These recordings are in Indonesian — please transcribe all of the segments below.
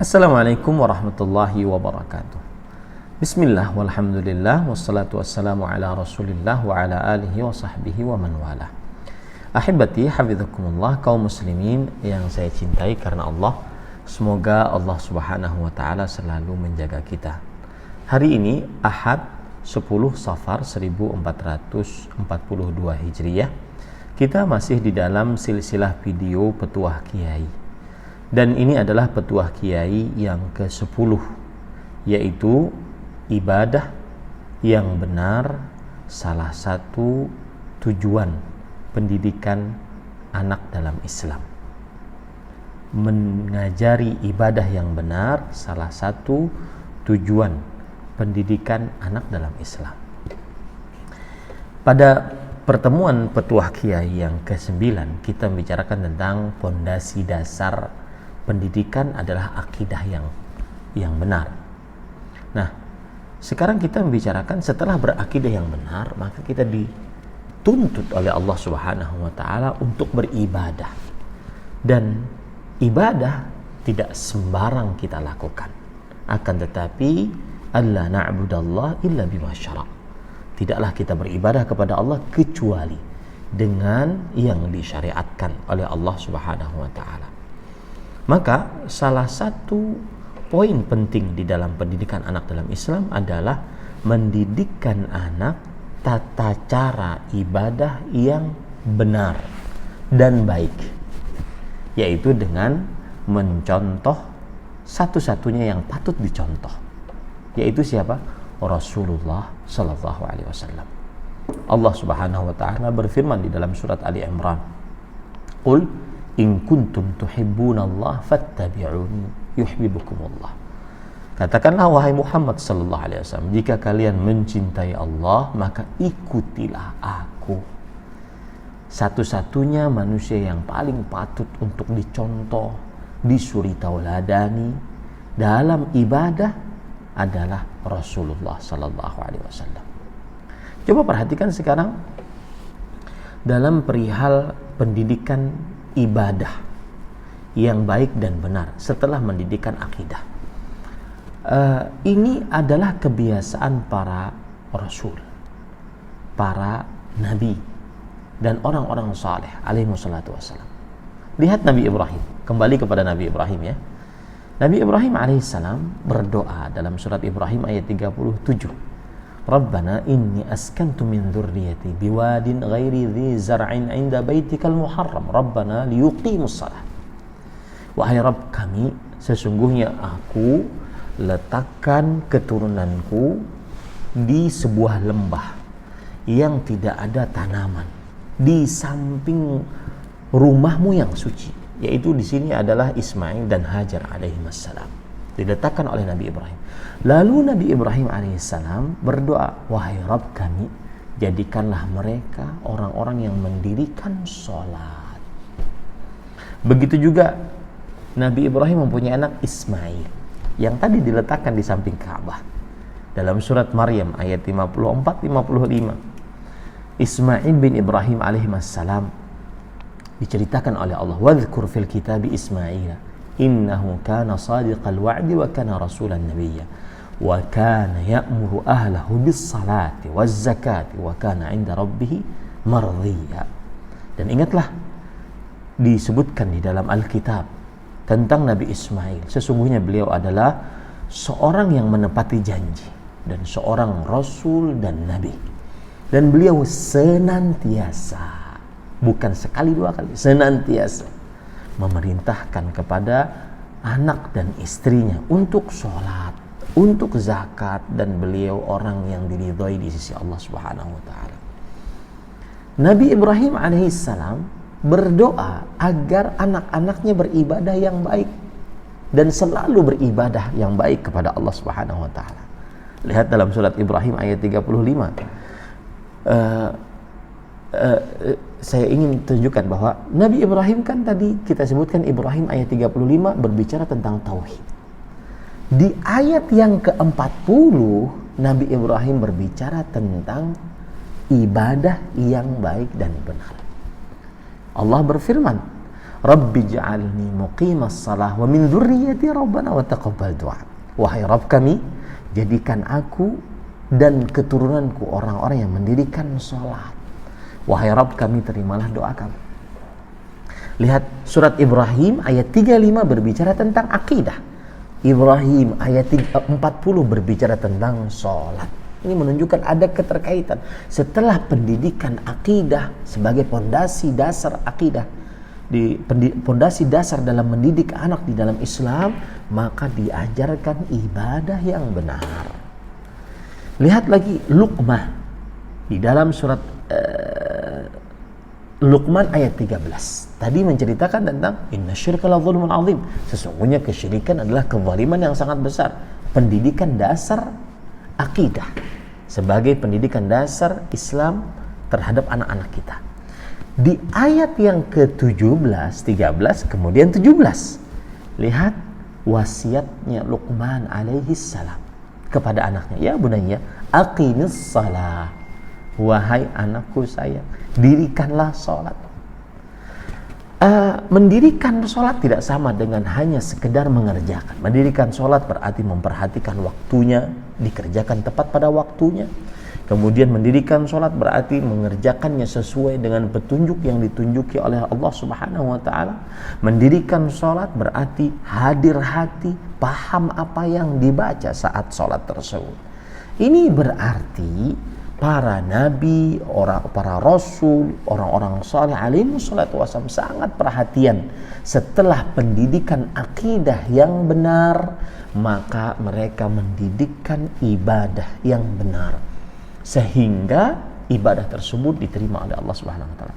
Assalamualaikum warahmatullahi wabarakatuh. Bismillah walhamdulillah wassalatu wassalamu ala rasulillah wa ala alihi wa sahbihi wa man wala. Ahibati hafidhakumullah, kaum muslimin yang saya cintai karena Allah, semoga Allah subhanahu wa ta'ala selalu menjaga kita. Hari ini Ahad 10 Safar 1442 Hijriyah. Kita masih di dalam silsilah video Petuah Kiai. Dan ini adalah petuah kiai yang ke-10, yaitu ibadah yang benar salah satu tujuan pendidikan anak dalam Islam. Mengajari ibadah yang benar salah satu tujuan pendidikan anak dalam Islam. Pada pertemuan petuah kiai yang ke-9 kita membicarakan tentang pondasi dasar pendidikan adalah akidah yang benar. Nah, sekarang kita membicarakan setelah berakidah yang benar, maka kita dituntut oleh Allah Subhanahu wa taala untuk beribadah. Dan ibadah tidak sembarang kita lakukan. Akan tetapi alla na'budallah illa bima syara'. Tidaklah kita beribadah kepada Allah kecuali dengan yang disyariatkan oleh Allah Subhanahu wa taala. Maka salah satu poin penting di dalam pendidikan anak dalam Islam adalah mendidikkan anak tata cara ibadah yang benar dan baik, yaitu dengan mencontoh satu-satunya yang patut dicontoh, yaitu siapa? Rasulullah sallallahu alaihi wasallam. Allah Subhanahu wa taala berfirman di dalam surat Ali Imran, "Qul in kuntum tuhibbunallah fattabi'uni yuhibbukumullah." Katakanlah wahai Muhammad sallallahu alaihi wasallam, jika kalian mencintai Allah, maka ikutilah aku. Satu-satunya manusia yang paling patut untuk dicontoh, disuri tauladani dalam ibadah adalah Rasulullah sallallahu alaihi wasallam. Coba perhatikan sekarang dalam perihal pendidikan ibadah yang baik dan benar setelah mendidikan akidah. Ini adalah kebiasaan para rasul, para nabi dan orang-orang saleh alaihi wassalatu wassalam. Lihat Nabi Ibrahim, kembali kepada Nabi Ibrahim ya. Nabi Ibrahim alaihissalam berdoa dalam surat Ibrahim ayat 37. Rabbana inni askantu min dzurriyyati biwadin ghairi dzi zar'in 'inda baitikal muharram rabbana liyuqimus shalah. Wahai Rabb kami, sesungguhnya aku letakkan keturunanku di sebuah lembah yang tidak ada tanaman di samping rumahmu yang suci, yaitu di sini adalah Ismail dan Hajar alaihissalam. Diletakkan oleh Nabi Ibrahim. Lalu Nabi Ibrahim alaihissalam berdoa, wahai Rabb kami, jadikanlah mereka orang-orang yang mendirikan sholat. Begitu juga Nabi Ibrahim mempunyai anak Ismail yang tadi diletakkan di samping Ka'bah. Dalam surat Maryam ayat 54-55, Ismail bin Ibrahim alaihissalam diceritakan oleh Allah, wadhkur fil kitabi Ismail innahu kana sadiqal wa'di wa kana rasulan nabiyya wa kana ya'muru ahlahu bis salati waz zakati wa kana 'inda rabbih mardhiya. Dan ingatlah, disebutkan di dalam Alkitab tentang Nabi Ismail, sesungguhnya beliau adalah seorang yang menepati janji dan seorang rasul dan nabi, dan beliau senantiasa, bukan sekali dua kali, senantiasa memerintahkan kepada anak dan istrinya untuk sholat, untuk zakat, dan beliau orang yang diridhai di sisi Allah Subhanahu wa taala. Nabi Ibrahim alaihissalam berdoa agar anak-anaknya beribadah yang baik dan selalu beribadah yang baik kepada Allah Subhanahu wa taala. Lihat dalam surat Ibrahim ayat 35. Saya ingin tunjukkan bahwa Nabi Ibrahim kan tadi kita sebutkan Ibrahim ayat 35 berbicara tentang tauhid. Di ayat yang ke-40 Nabi Ibrahim berbicara tentang ibadah yang baik dan benar. Allah berfirman, Rabbi ja'alni muqimas salah wa min dzurriyyati rabbana wa taqabbal du'a. Wahai Rabb kami, jadikan aku dan keturunanku orang-orang yang mendirikan salat. Wahai Rabb kami, terimalah doa kami. Lihat surat Ibrahim ayat 35 berbicara tentang akidah. Ibrahim ayat 40 berbicara tentang salat. Ini menunjukkan ada keterkaitan. Setelah pendidikan akidah sebagai pondasi dasar akidah, pondasi dasar dalam mendidik anak di dalam Islam, maka diajarkan ibadah yang benar. Lihat lagi Luqman di dalam surat Luqman ayat 13. Tadi menceritakan tentang inna syirka la dzulmun azim. Sesungguhnya kesyirikan adalah kezaliman yang sangat besar. Pendidikan dasar akidah sebagai pendidikan dasar Islam terhadap anak-anak kita. Di ayat yang ke-17, 13, kemudian 17. Lihat wasiatnya Luqman alaihi salam kepada anaknya. Ya bunayya, aqimis shalah. Wahai anakku sayang, dirikanlah salat. Mendirikan sholat tidak sama dengan hanya sekedar mengerjakan. Mendirikan sholat berarti memperhatikan waktunya, dikerjakan tepat pada waktunya. Kemudian mendirikan sholat berarti mengerjakannya sesuai dengan petunjuk yang ditunjuki oleh Allah Subhanahu wa ta'ala. Mendirikan sholat berarti hadir hati, paham apa yang dibaca saat sholat tersebut. Ini berarti para nabi, para rasul, orang-orang saleh alaihi salatu wasallam sangat perhatian setelah pendidikan akidah yang benar, maka mereka mendidikkan ibadah yang benar sehingga ibadah tersebut diterima oleh Allah Subhanahu wa taala.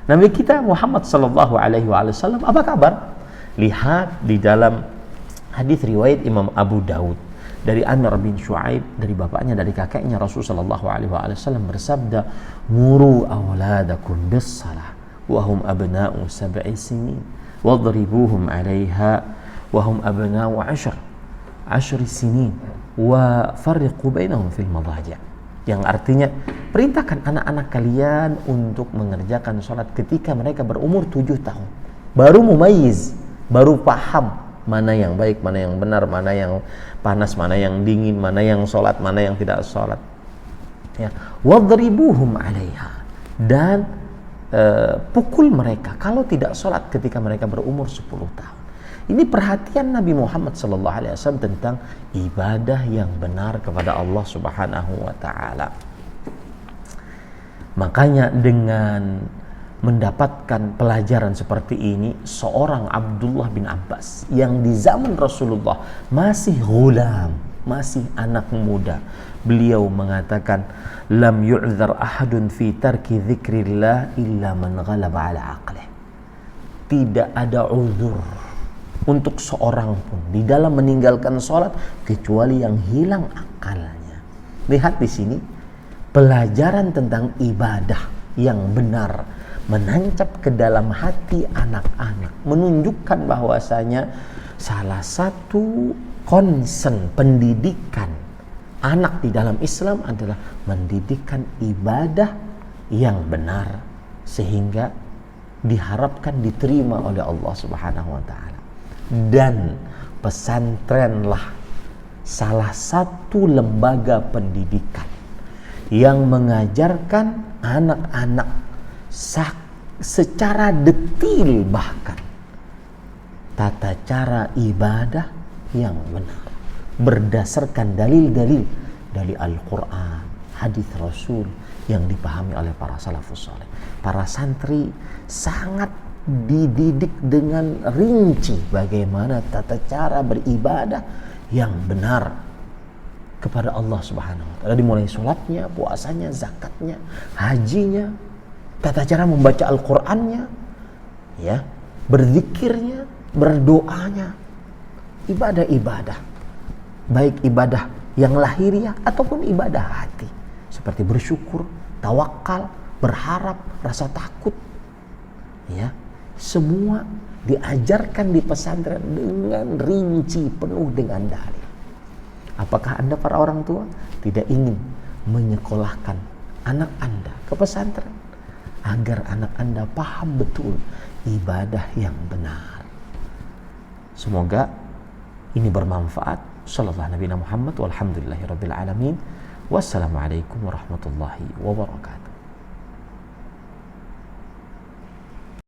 Nabi kita Muhammad sallallahu alaihi wasallam apa kabar? Lihat di dalam hadis riwayat Imam Abu Daud dari Amr bin Shu'aib, dari bapaknya, dari kakeknya, Rasulullah sallallahu alaihi wasallam bersabda, "Muru awladakum bis-shalah wa hum abna'u 7 sinin wadribuhum 'alaiha wa hum abna'u 10 sinin wa farriqu bainahum fil madaji'." Yang artinya, perintahkan anak-anak kalian untuk mengerjakan salat ketika mereka berumur 7 tahun. Baru mumayyiz, baru paham mana yang baik, mana yang benar, mana yang panas, mana yang dingin, mana yang sholat, mana yang tidak sholat. Ya, wadribuhum 'alaiha, dan pukul mereka kalau tidak sholat ketika mereka berumur 10 tahun. Ini perhatian Nabi Muhammad SAW tentang ibadah yang benar kepada Allah Subhanahu wa ta'ala. Makanya dengan mendapatkan pelajaran seperti ini, seorang Abdullah bin Abbas yang di zaman Rasulullah masih ghulam, masih anak muda, beliau mengatakan, lam yu'dzar ahadun fi tarki dzikrillah illa man ghalaba ala aqlih. Tidak ada uzur untuk seorang pun di dalam meninggalkan sholat kecuali yang hilang akalnya. Lihat di sini pelajaran tentang ibadah yang benar menancap ke dalam hati anak-anak, menunjukkan bahwasanya salah satu concern pendidikan anak di dalam Islam adalah mendidikkan ibadah yang benar sehingga diharapkan diterima oleh Allah Subhanahu wa taala. Dan pesantrenlah salah satu lembaga pendidikan yang mengajarkan anak-anak secara detil bahkan tata cara ibadah yang benar berdasarkan dalil-dalil dari Al-Quran, hadis Rasul yang dipahami oleh para salafus saleh. Para santri sangat dididik dengan rinci bagaimana tata cara beribadah yang benar kepada Allah Subhanahu wa taala, dimulai sholatnya, puasanya, zakatnya, hajinya, tata cara membaca Al-Qur'annya, ya, berzikirnya, berdoanya, ibadah-ibadah, baik ibadah yang lahiriah ataupun ibadah hati, seperti bersyukur, tawakal, berharap, rasa takut, ya, semua diajarkan di pesantren dengan rinci, penuh dengan dalil. Apakah Anda para orang tua tidak ingin menyekolahkan anak Anda ke pesantren? agar anak Anda paham betul ibadah yang benar. Semoga ini bermanfaat. Sallallahu Nabi Muhammad walhamdulillahirabbil alamin. Wassalamualaikum warahmatullahi wabarakatuh.